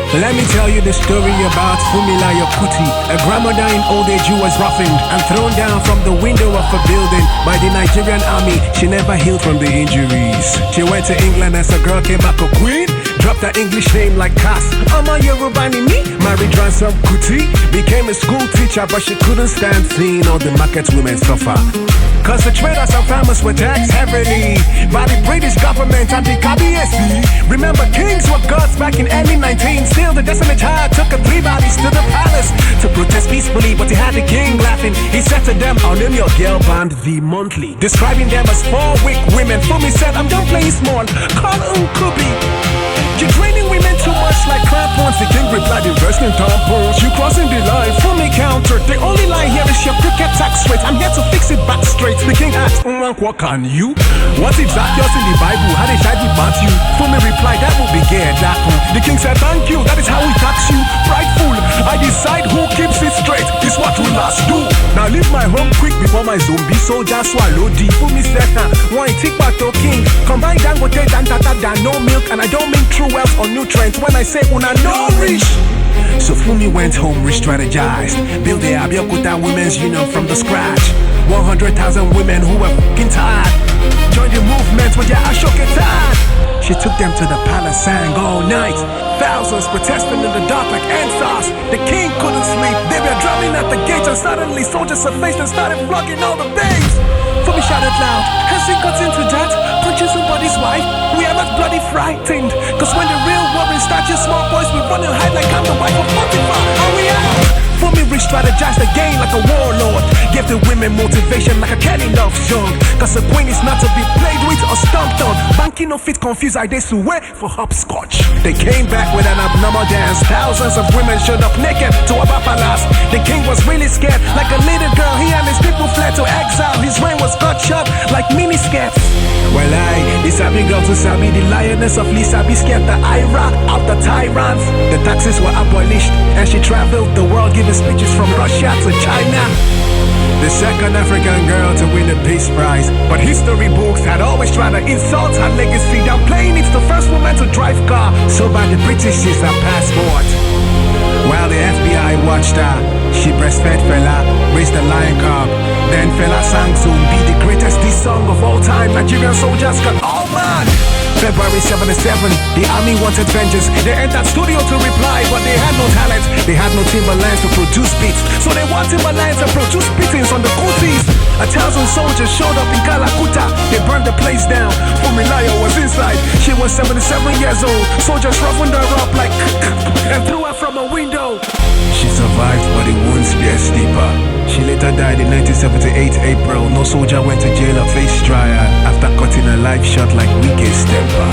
Let me tell you the story about Funmilayo Kuti, a grandmother in old age who was roughened and thrown down from the window of a building by the Nigerian army. She never healed from the injuries. She went to England as a girl, came back a queen. Dropped her English name like Cass. Ama Yoruba ni me. Married Ransome-Kuti. Became a school teacher, but she couldn't stand seeing all the market women suffer. Cause the traders and farmers were taxed heavily by the British government and the KBSC. Remember, kings were gods back in early 19. Still, the desolate child took her 3 bodies to the palace to protest peacefully, but he had the king laughing. He said to them, I'll name your girl band the Monthly, describing them as 4 weak women. Fumi said, I'm done playing small, call Kubi. You're training women too much like crampons. The king replied, investing tampons. You crossing the line. Fumi countered, the only line here is your cricket tax rate. I'm here to fix it back straight. The king asked, what can you? What's exactly in the Bible? How did I debate you? Fumi replied, that will be gay, Jackal. The king said, thank you, that is how we tax you. Prideful, I decide who keeps it straight. It's what rulers do. Now leave my home quick before my zombie soldier swallow deep. Fumi said, one tick back to king. Combine Dangote, dan no milk. And I don't mean true wealth or nutrients when I say una no rich. So Fumi went home, re-strategized, built the Abiyakuta Women's Union from the scratch. 100,000 women who were f***ing tired joined the movement with their Ashoke tired. She took them to the palace, sang all night. Thousands protesting in the dark like answers. The king couldn't sleep, they were drumming at the gates. And suddenly soldiers surfaced and started flogging all the babes. Fumi shouted loud, has it got into that? Punching somebody's wife? We are not bloody frightened. Cause when the real war starts, you small boys will run and hide like I'm the wife of Potiphar. Are we out? Fumi re-strategized again like a warlord. Gave the women motivation like a Kelly loves young. Cause a queen is not to be played with or stomped on. Banky no fit confused ideas to wear for hopscotch. They came back with an abnormal dance. Thousands of women showed up naked to Aba Palace. The king was really scared. Like a little girl, he and his people fled to exile. His reign was cut short like mini skirts. Well, the Sabi girl to Sabi, the lioness of Lee Sabi scared the Iraq of the tyrants. The taxes were abolished and she traveled the world giving speeches from Russia to China. The second African girl to win the Peace Prize. But history books had always tried to insult her legacy. Downplaying it's the first woman to drive car, so by the British she's her passport. While the FBI watched her, she breastfed Fela, raised the lion cub. Then Fela sang Zumbi, the greatest diss song of all time. Nigerian soldiers got all mad. February 77, the army wanted vengeance. They entered studio to reply, but they had no talent. They had no Timberlands to produce beats, so they want Timberlands to produce beatings on the Kutis. 1,000 soldiers showed up in Kalakuta. They burned the place down. Funmilayo was inside. She was 77 years old. Soldiers roughened her up like and threw her from a window. She survived, but the wounds pierced deeper. She later died in 1978 April. No soldier went to jail or faced trial after cutting her life short like weakest temper.